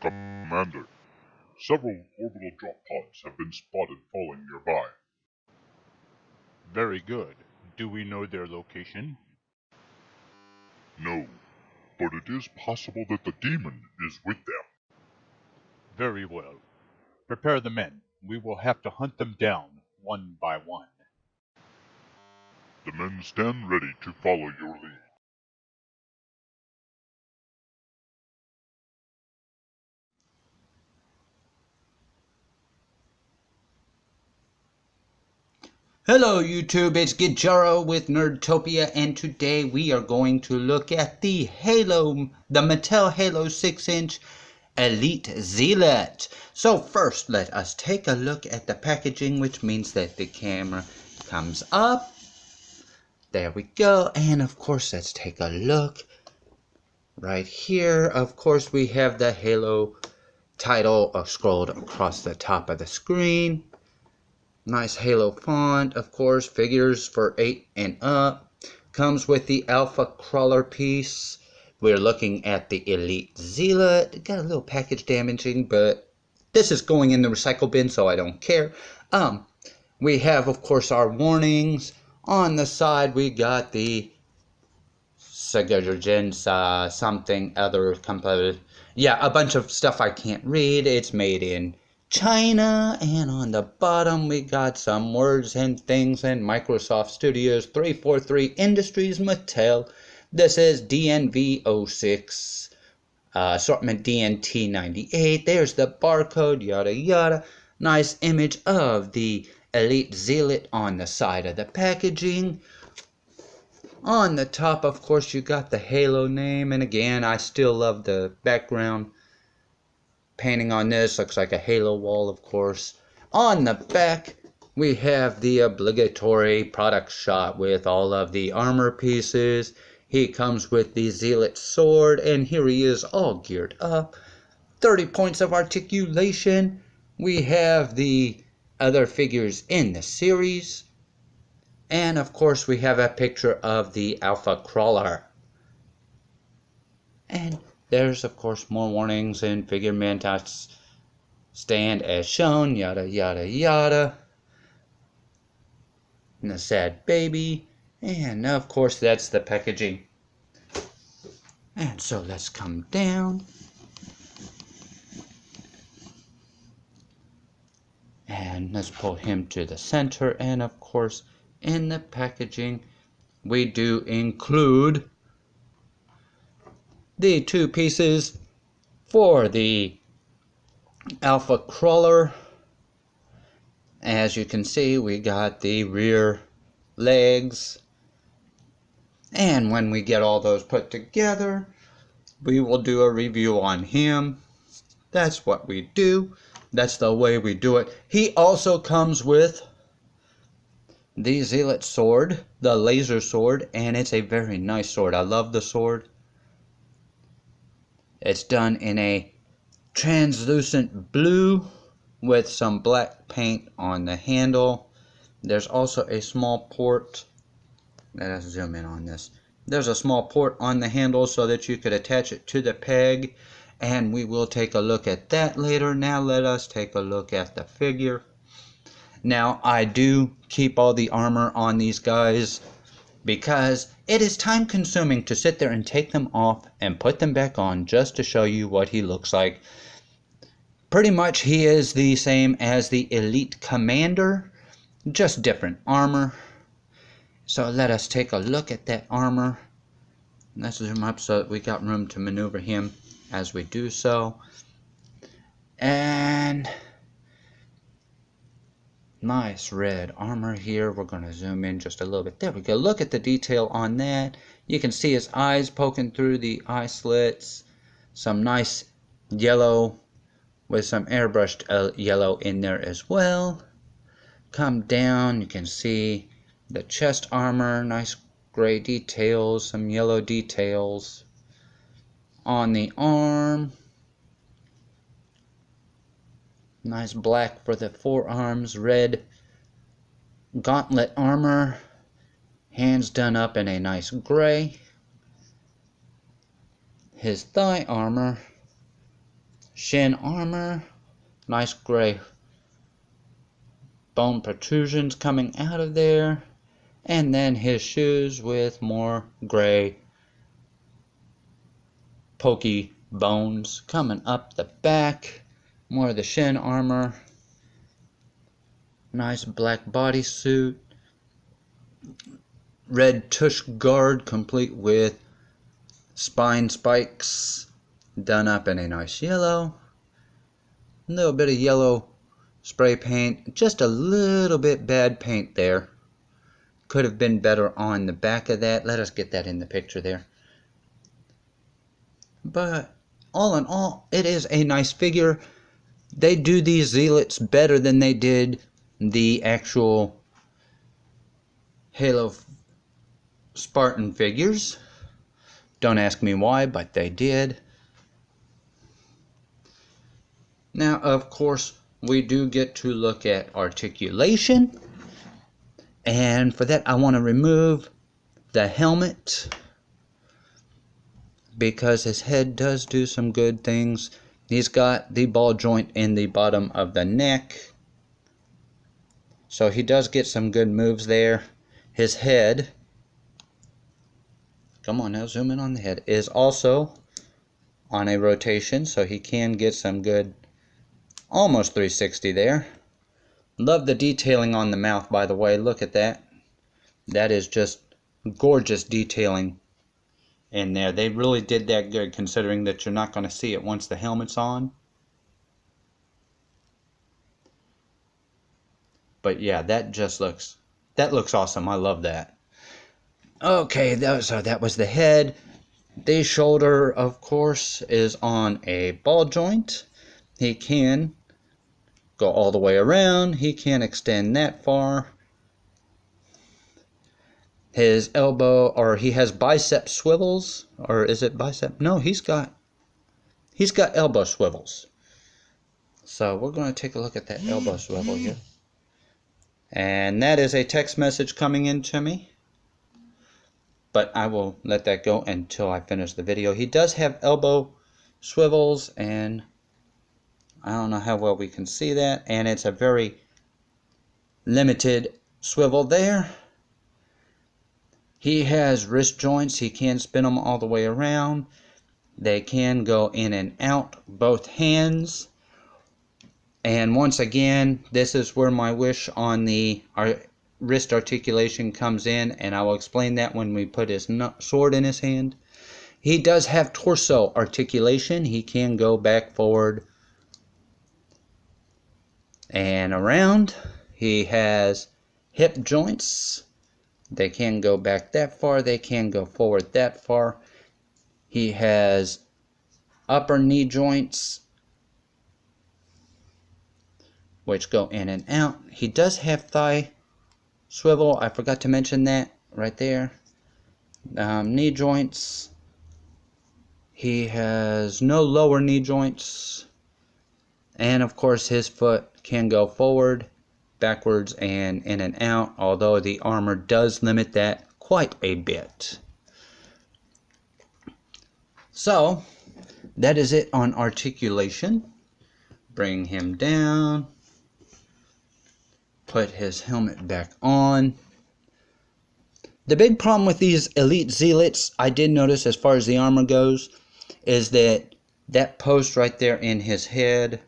Commander, several orbital drop pods have been spotted falling nearby. Very good. Do we know their location? No, but it is possible that the demon is with them. Very well. Prepare the men. We will have to hunt them down, one by one. The men stand ready to follow your lead. Hello YouTube, it's Gijaro with Nerdtopia, and today we are going to look at the Mattel Halo 6-inch Elite Zealot. So first, let us take a look at the packaging, which means that the camera comes up. There we go, and of course, let's take a look. Right here, of course, we have the Halo title scrolled across the top of the screen. Nice Halo font, of course, figures for 8 and up. Comes with the Alpha Crawler piece. We're looking at the Elite Zealot. Got a little package damaging, but this is going in the recycle bin, so I don't care. We have, of course, our warnings. On the side, we got the something other company. Yeah, a bunch of stuff I can't read. It's made in China, and on the bottom we got some words and things in Microsoft Studios 343 Industries Mattel. This is DNV06, assortment DNT98. There's the barcode, yada yada. Nice image of the Elite Zealot on the side of the packaging. On the top, of course, you got the Halo name, and again, I still love the background painting on this. Looks like a Halo wall, of course. On the back, we have the obligatory product shot with all of the armor pieces. He comes with the Zealot sword, and here he is all geared up. 30 points of articulation. We have the other figures in the series. And of course, we have a picture of the Alpha Crawler. And there's, of course, more warnings and figure mantas stand as shown, yada, yada, yada. And a sad baby. And, of course, that's the packaging. And so let's come down. And let's pull him to the center. And, of course, in the packaging, we do include the 2 pieces for the Alpha Crawler. As you can see, we got the rear legs. And when we get all those put together, we will do a review on him. That's what we do. That's the way we do it. He also comes with the Zealot sword, the laser sword, and it's a very nice sword. I love the sword. It's done in a translucent blue with some black paint on the handle. There's also a small port. Let us zoom in on this. There's a small port on the handle so that you could attach it to the peg, and we will take a look at that later. Now let us take a look at the figure. Now, I do keep all the armor on these guys because it is time consuming to sit there and take them off and put them back on just to show you what he looks like. Pretty much he is the same as the Elite Commander, just different armor. So let us take a look at that armor. Let's zoom up so that we got room to maneuver him as we do so. And nice red armor here. We're going to zoom in just a little bit. There we go. Look at the detail on that. You can see his eyes poking through the eye slits. Some nice yellow with some airbrushed yellow in there as well. Come down, you can see the chest armor. Nice gray details, some yellow details on the arm. Nice black for the forearms, red gauntlet armor, hands done up in a nice gray. His thigh armor shin armor, nice gray bone protrusions coming out of there, and then his shoes with more gray pokey bones coming up the back, more of the shin armor, nice black bodysuit, red tush guard complete with spine spikes done up in a nice yellow, a little bit of yellow spray paint, just a little bit bad paint there. Could have been better on the back of that. Let us get that in the picture there. But all in all, it is a nice figure. They do these Zealots better than they did the actual Halo Spartan figures. Don't ask me why, but they did. Now, of course, we do get to look at articulation. And for that, I want to remove the helmet, because his head does do some good things. He's got the ball joint in the bottom of the neck, so he does get some good moves there. His head, come on now, zoom in on the head, is also on a rotation, so he can get some good, almost 360 there. Love the detailing on the mouth, by the way. Look at that. That is just gorgeous detailing in there. They really did that good, considering that you're not going to see it once the helmet's on. But yeah, that looks awesome. I love that. Okay, so that was the head. The shoulder, of course, is on a ball joint. He can go all the way around. He can extend that far. His elbow, or he has bicep swivels, or is it bicep? No, he's got elbow swivels. So we're going to take a look at that elbow swivel here. And that is a text message coming in to me, but I will let that go until I finish the video. He does have elbow swivels, and I don't know how well we can see that, and it's a very limited swivel there. He has wrist joints. He can spin them all the way around. They can go in and out, both hands. And once again, this is where my wish on the wrist articulation comes in, and I will explain that when we put his sword in his hand. He does have torso articulation. He can go back, forward, and around. He has hip joints. They can go back that far. They can go forward that far. He has upper knee joints, which go in and out. He does have thigh swivel. I forgot to mention that right there. Knee joints. He has no lower knee joints. And of course his foot can go forward, backwards, and in and out, although the armor does limit that quite a bit. So that is it on articulation. Bring him down, put his helmet back on. The big problem with these Elite Zealots, I did notice as far as the armor goes, is that post right there in his head,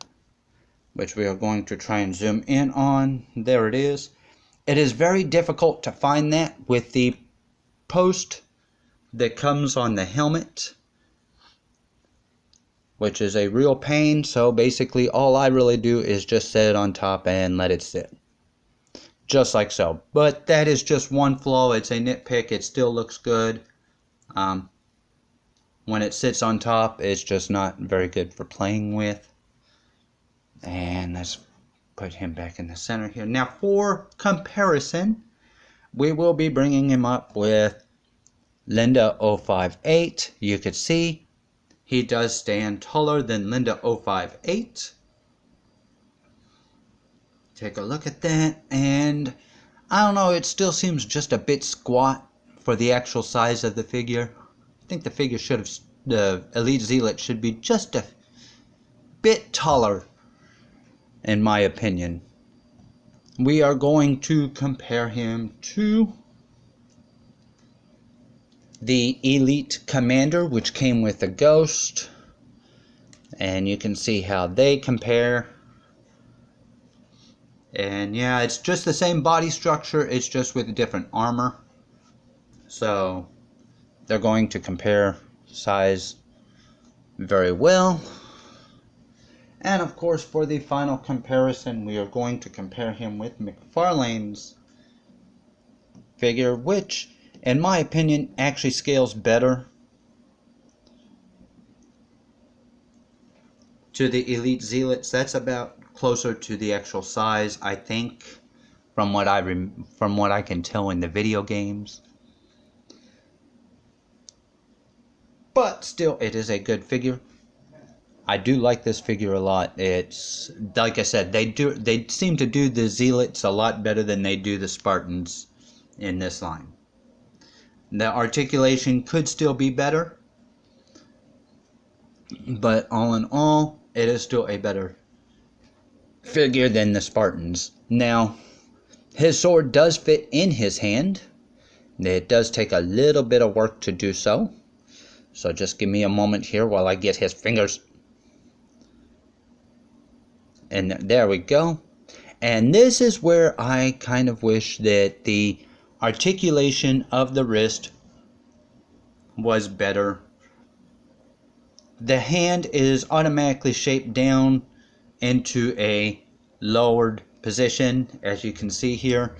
which we are going to try and zoom in on. There it is. It is very difficult to find that with the post that comes on the helmet, which is a real pain. So basically all I really do is just set it on top and let it sit. Just like so. But that is just one flaw. It's a nitpick. It still looks good. When it sits on top, it's just not very good for playing with. And let's put him back in the center here. Now for comparison, we will be bringing him up with Linda 058. You could see he does stand taller than Linda 058. Take a look at that, and I don't know, it still seems just a bit squat for the actual size of the figure. I think the figure should have, the Elite Zealot should be just a bit taller, in my opinion. We are going to compare him to the Elite Commander, which came with a Ghost. And you can see how they compare. And yeah, it's just the same body structure, it's just with different armor. So they're going to compare size very well. And of course, for the final comparison, we are going to compare him with McFarlane's figure, which, in my opinion, actually scales better to the Elite Zealots. That's about closer to the actual size, I think, from what I can tell in the video games. But still, it is a good figure. I do like this figure a lot. It's, like I said, they seem to do the Zealots a lot better than they do the Spartans in this line. The articulation could still be better, but all in all, it is still a better figure than the Spartans. Now, his sword does fit in his hand. It does take a little bit of work to do so. So just give me a moment here while I get his fingers. And there we go. And this is where I kind of wish that the articulation of the wrist was better. The hand is automatically shaped down into a lowered position, as you can see here,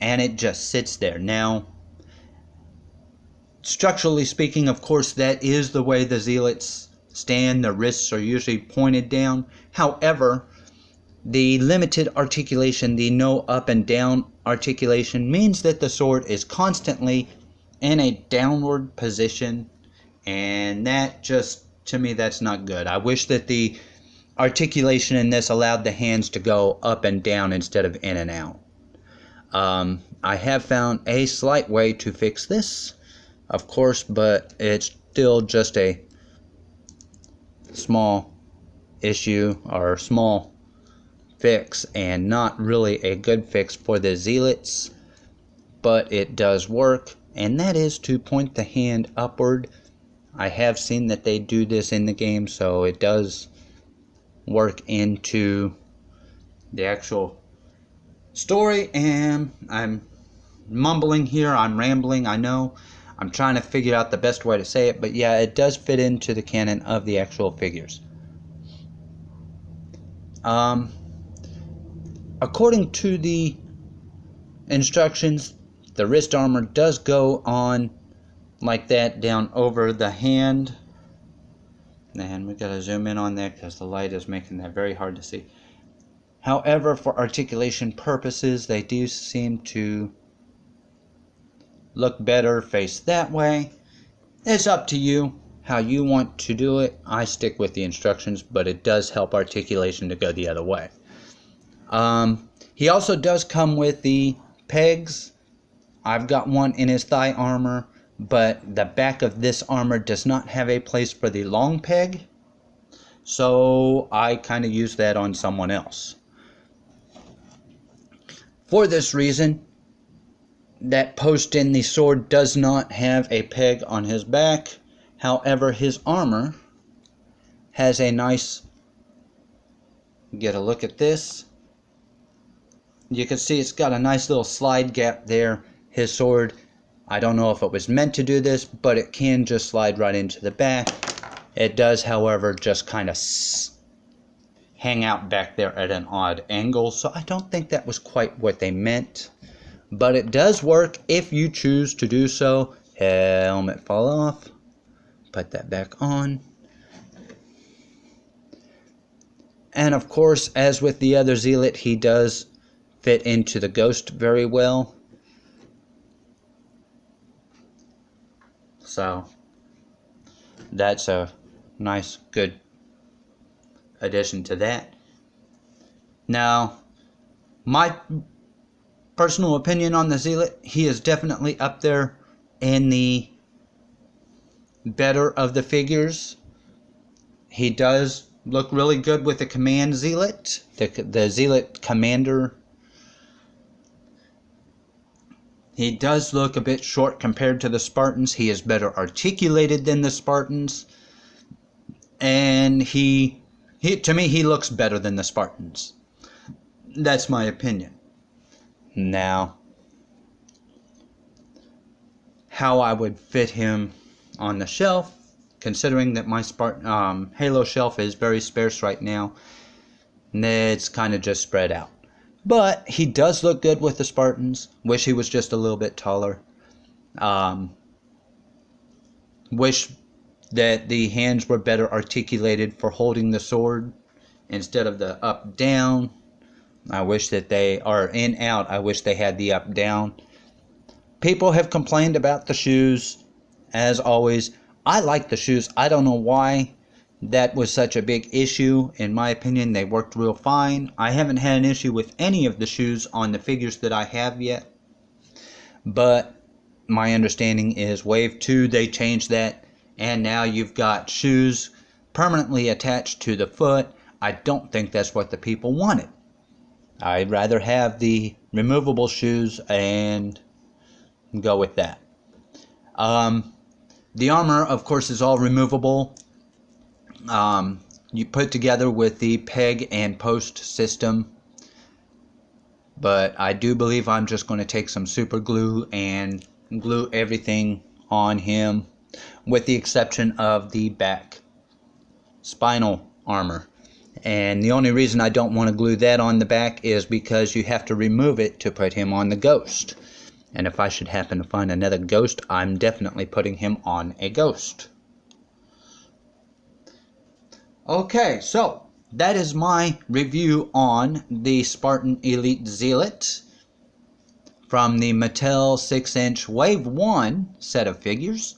and it just sits there. Now, structurally speaking, of course, that is the way the Zealots stand. The wrists are usually pointed down. However, the limited articulation, the no up and down articulation, means that the sword is constantly in a downward position, and that just, to me, that's not good. I wish that the articulation in this allowed the hands to go up and down instead of in and out. I have found a slight way to fix this, of course, but it's still just a small issue or small fix, and not really a good fix for the Zealots, but it does work, and that is to point the hand upward. I have seen that they do this in the game, so it does work into the actual story. And I'm mumbling here, I'm rambling, I know. I'm trying to figure out the best way to say it, but yeah, it does fit into the canon of the actual figures. According to the instructions, the wrist armor does go on like that down over the hand. And we gotta zoom in on that because the light is making that very hard to see. However, for articulation purposes, they do seem to look better faced that way. It's up to you how you want to do it. I stick with the instructions, but it does help articulation to go the other way. He also does come with the pegs. I've got one in his thigh armor, but the back of this armor does not have a place for the long peg, so I kind of use that on someone else. For this reason, that post in the sword does not have a peg on his back. However, his armor has a nice, get a look at this. You can see it's got a nice little slide gap there. His sword, I don't know if it was meant to do this, but it can just slide right into the back. It does, however, just kind of hang out back there at an odd angle, so I don't think that was quite what they meant. But it does work if you choose to do so. Helmet fall off. Put that back on. And of course, as with the other Zealot, he does fit into the Ghost very well. So that's a nice, good addition to that. Now, my personal opinion on the Zealot, he is definitely up there in the better of the figures. He does look really good with the Command Zealot, the Zealot Commander. He does look a bit short compared to the Spartans. He is better articulated than the Spartans. And to me, he looks better than the Spartans. That's my opinion. Now, how I would fit him on the shelf, considering that my Halo shelf is very sparse right now, it's kind of just spread out. But he does look good with the Spartans. Wish he was just a little bit taller. Wish that the hands were better articulated for holding the sword instead of the up-down. I wish that they are in-out. I wish they had the up-down. People have complained about the shoes. As always, I like the shoes. I don't know why that was such a big issue. In my opinion, they worked real fine. I haven't had an issue with any of the shoes on the figures that I have yet. But my understanding is Wave 2, they changed that. And now you've got shoes permanently attached to the foot. I don't think that's what the people wanted. I'd rather have the removable shoes and go with that. The armor, of course, is all removable. You put together with the peg and post system. But I do believe I'm just going to take some super glue and glue everything on him, with the exception of the back spinal armor. And the only reason I don't want to glue that on the back is because you have to remove it to put him on the Ghost. And if I should happen to find another Ghost, I'm definitely putting him on a Ghost. Okay, so that is my review on the Spartan Elite Zealot from the Mattel 6-inch Wave 1 set of figures.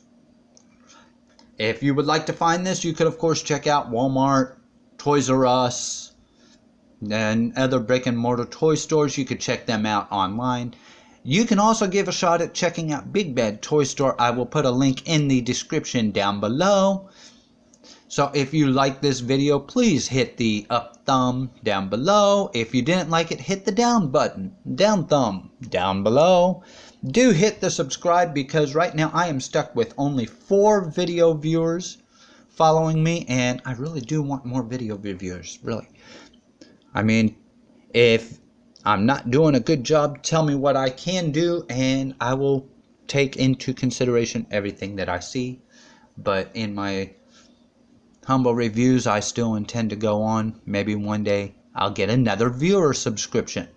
If you would like to find this, you could of course check out Walmart, Toys R Us, and other brick and mortar toy stores. You could check them out online. You can also give a shot at checking out Big Bad Toy Store. I will put a link in the description down below. So if you like this video, please hit the up thumb down below. If you didn't like it, hit the down button, down thumb down below. Do hit the subscribe, because right now I am stuck with only 4 video viewers following me, and I really do want more video viewers, really. I mean, if I'm not doing a good job, tell me what I can do, and I will take into consideration everything that I see. But in my humble reviews, I still intend to go on. Maybe one day I'll get another viewer subscription.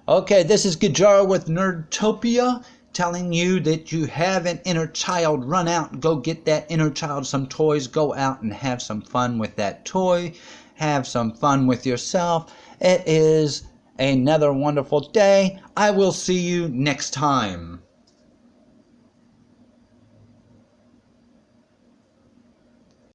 Okay, this is Gajara with Nerdtopia, telling you that you have an inner child. Run out and go get that inner child some toys. Go out and have some fun with that toy. Have some fun with yourself. It is another wonderful day. I will see you next time.